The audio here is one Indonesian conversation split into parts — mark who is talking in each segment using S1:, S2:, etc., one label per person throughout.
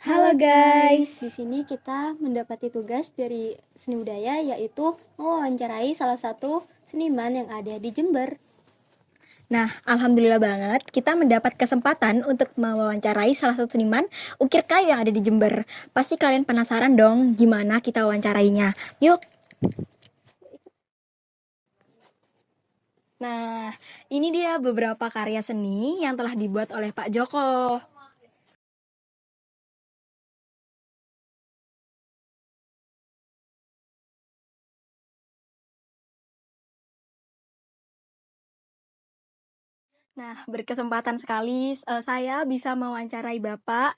S1: Halo guys, di sini kita mendapati tugas dari seni budaya yaitu mewawancarai salah satu seniman yang ada di Jember.
S2: Nah, alhamdulillah banget kita mendapat kesempatan untuk mewawancarai salah satu seniman ukir kayu yang ada di Jember. Pasti kalian penasaran dong gimana kita wawancarainya. Yuk. Nah, ini dia beberapa karya seni yang telah dibuat oleh Pak Joko. Nah, berkesempatan sekali saya bisa mewawancarai Bapak.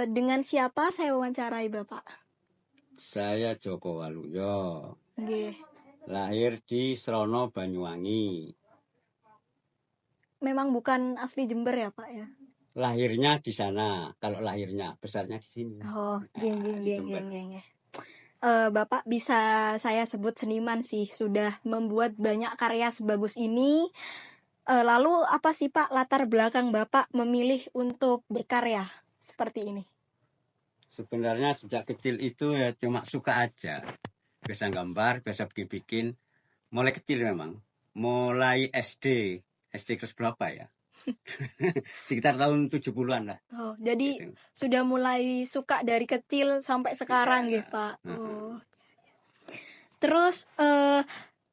S2: Dengan siapa saya wawancarai Bapak?
S3: Saya Joko Waluyo,
S2: Nggih.
S3: lahir di Srono, Banyuwangi.
S2: Memang bukan asli Jember ya, Pak ya?
S3: Lahirnya di sana, kalau lahirnya, besarnya di sini.
S2: Oh,
S3: di
S2: geng.
S3: Jember.
S2: Bapak bisa saya sebut seniman sih, sudah membuat banyak karya sebagus ini. Lalu apa sih Pak latar belakang Bapak memilih untuk berkarya seperti ini?
S3: Sebenarnya sejak kecil itu ya cuma suka aja. Biasa gambar, biasa bikin-bikin. Mulai kecil memang. Mulai SD. SD kelas berapa ya? Sekitar tahun 70-an lah.
S2: Oh, jadi
S3: Gitu.
S2: sudah mulai suka dari kecil sampai sekarang
S3: Iya.
S2: ya Pak. Oh. Terus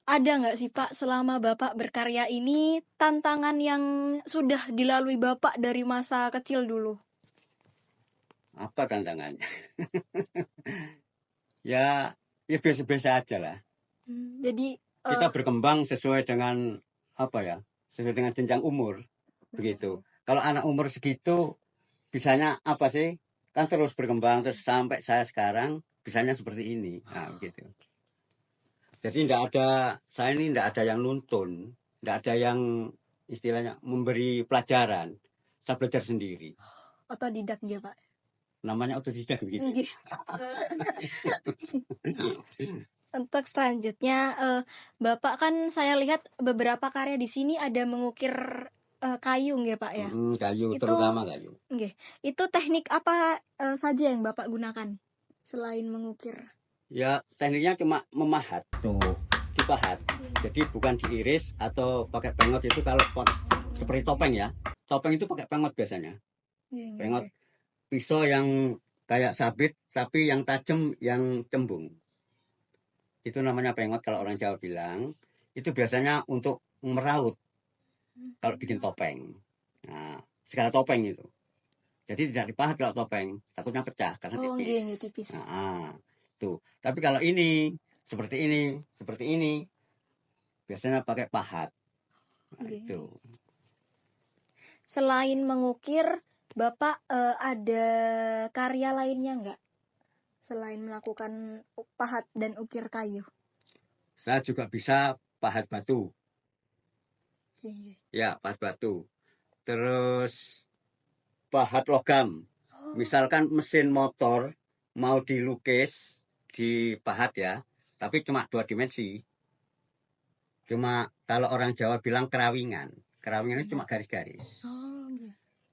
S2: ada nggak sih Pak selama Bapak berkarya ini tantangan yang sudah dilalui Bapak dari masa kecil dulu?
S3: Apa tantangannya? ya biasa-biasa aja lah.
S2: Jadi
S3: Kita berkembang sesuai dengan apa ya? Sesuai dengan jenjang umur. Begitu. Kalau anak umur segitu bisanya apa sih? Kan terus berkembang terus sampai saya sekarang bisanya seperti ini. Nah, begitu. Jadi saya ini tidak ada yang nuntun, tidak ada yang istilahnya memberi pelajaran. Saya belajar sendiri.
S2: otodidak ya Pak.
S3: Namanya otodidak begitu.
S2: Untuk selanjutnya, Bapak kan saya lihat beberapa karya di sini ada mengukir kayu ya Pak ya.
S3: Kayu,
S2: Itu
S3: terutama kayu.
S2: Itu teknik apa saja yang Bapak gunakan selain mengukir?
S3: Ya tekniknya cuma memahat. Tuh, dipahat. Jadi bukan diiris atau pakai pengot itu kalau seperti topeng ya. Topeng itu pakai pengot biasanya. Pengot pisau yang kayak sabit tapi yang tajam yang cembung. Itu namanya pengot kalau orang Jawa bilang. Itu biasanya untuk meraut kalau bikin topeng. Nah, segala topeng itu. Jadi tidak dipahat kalau topeng, takutnya pecah karena tipis.
S2: Tipis.
S3: Nah, tuh. Tapi kalau ini seperti ini, biasanya pakai pahat. Nah, itu.
S2: Selain mengukir, Bapak ada karya lainnya nggak? Selain melakukan pahat dan ukir kayu.
S3: Saya juga bisa pahat batu. Ya, pahat batu. Terus pahat logam. Misalkan mesin motor mau dilukis, dipahat ya, tapi cuma 2 dimensi. Cuma kalau orang Jawa bilang kerawingan. Kerawingan itu cuma garis-garis.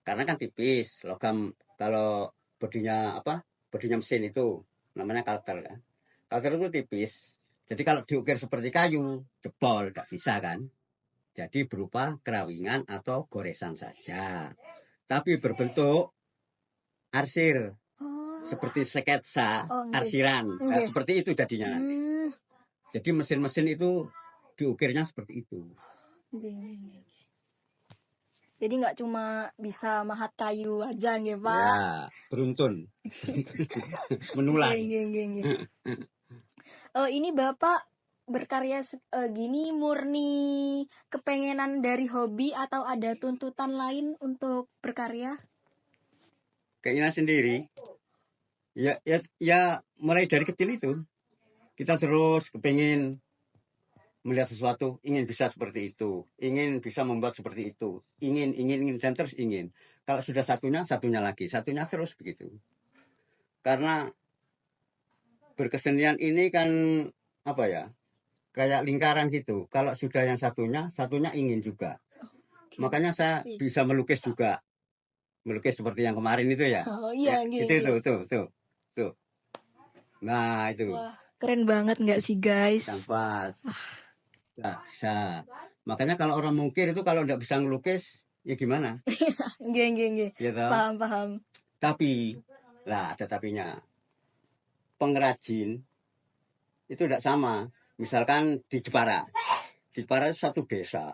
S3: Karena kan tipis, logam kalau bodinya bodinya mesin itu namanya kalter kan. Kalter itu tipis. Jadi kalau diukir seperti kayu, jebol, tidak bisa kan. Jadi berupa kerawingan atau goresan saja. Tapi berbentuk arsir. Seperti sketsa, arsiran. Nah, seperti itu jadinya nanti. Jadi mesin-mesin itu diukirnya seperti itu.
S2: Jadi nggak cuma bisa mahat kayu aja nggih Pak.
S3: Ya, beruntun. Menular.
S2: Ini Bapak berkarya gini murni kepengenan dari hobi atau ada tuntutan lain untuk berkarya?
S3: Keinginan sendiri. Ya mulai dari kecil itu. Kita terus kepingin melihat sesuatu, ingin bisa seperti itu, ingin bisa membuat seperti itu, ingin, dan terus ingin. Kalau sudah satunya lagi, satunya terus begitu. Karena berkesenian ini kan apa ya, kayak lingkaran gitu. Kalau sudah yang satunya ingin juga. Makanya saya bisa melukis juga. melukis seperti yang kemarin itu ya.
S2: Oh iya,
S3: Ya,
S2: nggih,
S3: itu
S2: nggih.
S3: tuh. Nah itu
S2: Wah, keren banget nggak sih guys?
S3: canvas. Nggak bisa. Makanya kalau orang mungkir itu kalau nggak bisa ngelukis ya gimana?
S2: Nggih, nggih, nggih.
S3: Gitu.
S2: Paham, paham.
S3: Tapi lah ada tapinya. Pengrajin itu tidak sama. Misalkan di Jepara. Di Jepara itu satu desa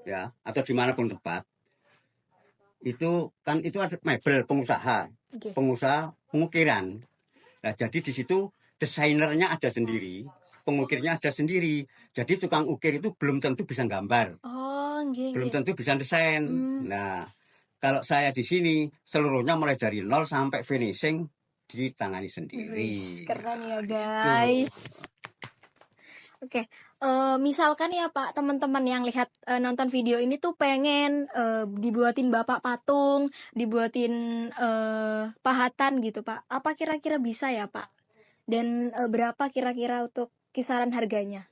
S3: ya atau dimanapun tempat itu kan itu ada mebel pengusaha,
S2: Oke.
S3: pengukiran. Nah jadi di situ desainernya ada sendiri, pengukirnya ada sendiri. Jadi tukang ukir itu belum tentu bisa gambar,
S2: Oh, nggih,
S3: belum
S2: nggih.
S3: tentu bisa desain. Nah kalau saya di sini seluruhnya mulai dari nol sampai finishing ditangani sendiri.
S2: Wih, keren ya
S3: Gitu.
S2: guys. Oke, misalkan ya Pak, teman-teman yang lihat nonton video ini tuh pengen dibuatin Bapak patung, dibuatin pahatan gitu Pak. Apa kira-kira bisa ya Pak? Dan berapa kira-kira untuk kisaran harganya?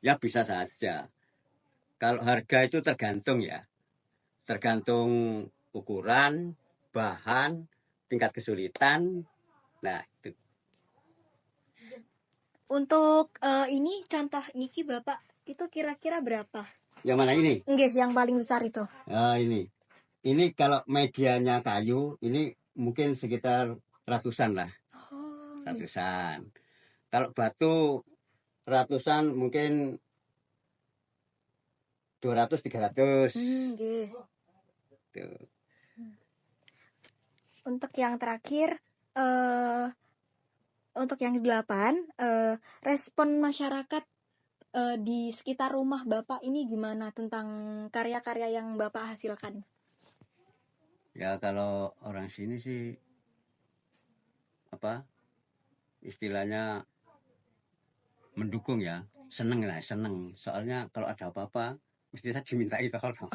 S3: Ya bisa saja. Kalau harga itu tergantung ya, tergantung ukuran, bahan, tingkat kesulitan. Nah itu.
S2: Untuk ini contoh niki Bapak itu kira-kira berapa?
S3: Yang mana ini?
S2: Nggih, yang paling besar itu.
S3: Ini. Ini kalau medianya kayu, ini mungkin sekitar ratusan lah,
S2: Oh,
S3: ratusan. Kalau batu ratusan mungkin 200-300.
S2: nggih.
S3: Tuh.
S2: Untuk yang terakhir, untuk yang ke-8, respon masyarakat di sekitar rumah Bapak ini gimana tentang karya-karya yang Bapak hasilkan?
S3: Ya kalau orang sini sih apa istilahnya mendukung ya, seneng lah, seneng. Soalnya kalau ada apa-apa mesti saya dimintai tolong.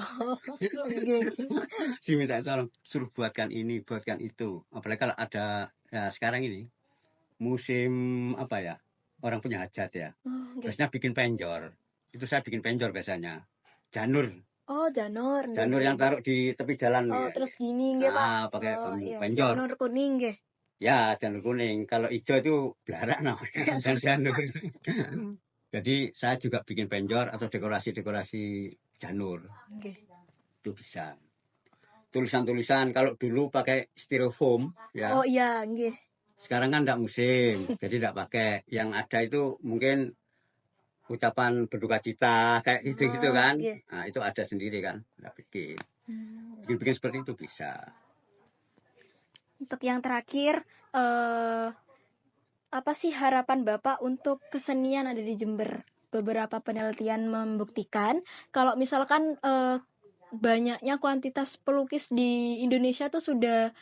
S3: Dimintai tolong, suruh buatkan ini, buatkan itu. Apalagi kalau ada ya sekarang ini musim apa ya, orang punya hajat ya. Biasanya bikin penjor. Itu saya bikin penjor biasanya. Janur.
S2: Oh, janur.
S3: Janur yang taruh di tepi jalan.
S2: Oh,
S3: Ya.
S2: terus gini nggih, Pak.
S3: Pakai
S2: Iya,
S3: penjor.
S2: janur kuning nggih.
S3: Ya, janur kuning. Kalau hijau itu belarak namanya. Dan janur. Jadi saya juga bikin penjor atau dekorasi-dekorasi janur.
S2: Nggih.
S3: Itu bisa. Tulisan-tulisan kalau dulu pakai styrofoam ya.
S2: Oh iya, nggih.
S3: Sekarang kan enggak musim, jadi enggak pakai. Yang ada itu mungkin ucapan berduka cita kayak gitu-gitu kan.
S2: Nggih.
S3: Nah, itu ada sendiri kan. Enggak bikin. Bikin seperti itu bisa.
S2: Untuk yang terakhir, apa sih harapan Bapak untuk kesenian ada di Jember? Beberapa penelitian membuktikan kalau misalkan banyaknya kuantitas pelukis di Indonesia tuh sudah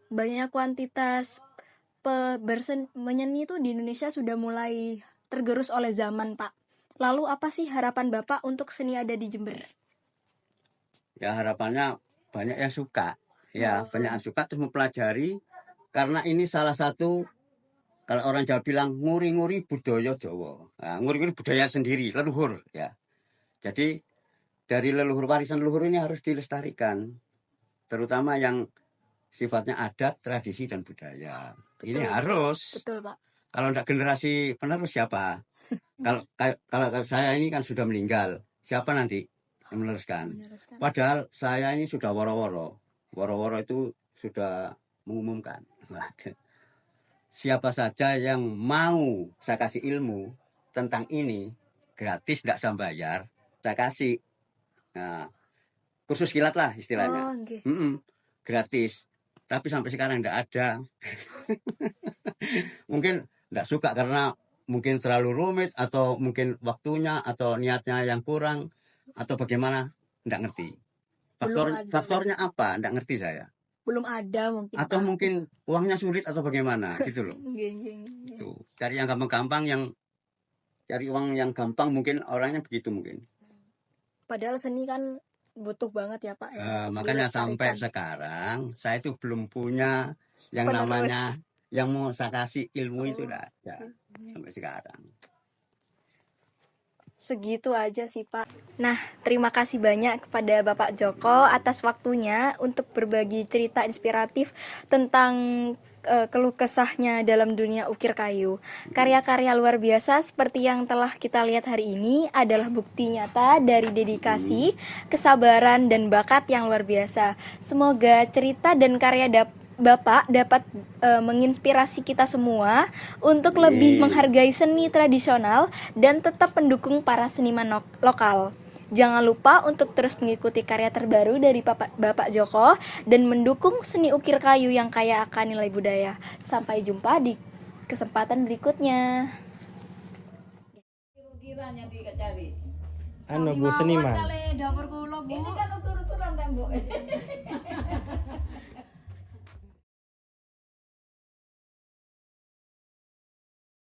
S2: banyak kuantitas menyeni itu di Indonesia sudah mulai tergerus oleh zaman, Pak. Lalu apa sih harapan Bapak untuk seni ada di Jember?
S3: Ya harapannya banyak yang suka. Ya, banyak yang suka terus mempelajari karena ini salah satu kalau orang Jawa bilang nguri-nguri budaya Jawa. Nah, nguri-nguri budaya sendiri, leluhur ya. Jadi dari leluhur, warisan leluhur ini harus dilestarikan. Terutama yang sifatnya adat, tradisi dan budaya.
S2: Betul,
S3: ini harus.
S2: Betul, Pak.
S3: Kalau enggak generasi penerus siapa? kalau saya ini kan sudah meninggal, siapa nanti yang meneruskan? Padahal saya ini sudah woro-woro. Woro-woro itu sudah mengumumkan. Siapa saja yang mau saya kasih ilmu tentang ini gratis, tidak saya bayar, saya kasih. Nah, kursus kilat lah istilahnya. Gratis. Tapi sampai sekarang tidak ada. Mungkin tidak suka karena mungkin terlalu rumit atau mungkin waktunya atau niatnya yang kurang atau bagaimana, tidak ngerti. Faktornya apa? Tidak ngerti saya.
S2: Belum ada mungkin.
S3: Atau
S2: Pak.
S3: mungkin uangnya sulit atau bagaimana gitu loh. Itu cari yang gampang-gampang, yang cari uang yang gampang, mungkin orangnya begitu mungkin.
S2: Padahal seni kan butuh banget ya Pak.
S3: Makanya sampai sekarang saya itu belum punya yang namanya yang mau saya kasih ilmu itu tidak ada sampai sekarang.
S2: Segitu aja sih Pak. Nah, terima kasih banyak kepada Bapak Joko atas waktunya untuk berbagi cerita inspiratif tentang keluh kesahnya dalam dunia ukir kayu. Karya-karya luar biasa seperti yang telah kita lihat hari ini adalah bukti nyata dari dedikasi, kesabaran, dan bakat yang luar biasa. Semoga cerita dan karya Bapak dapat menginspirasi kita semua untuk lebih menghargai seni tradisional dan tetap mendukung para seniman lokal. Jangan lupa untuk terus mengikuti karya terbaru dari Bapak Joko dan mendukung seni ukir kayu yang kaya akan nilai budaya. Sampai jumpa di kesempatan berikutnya.
S4: Anu Bu seniman.
S5: Ini kan ukur-ukuran kan Bu.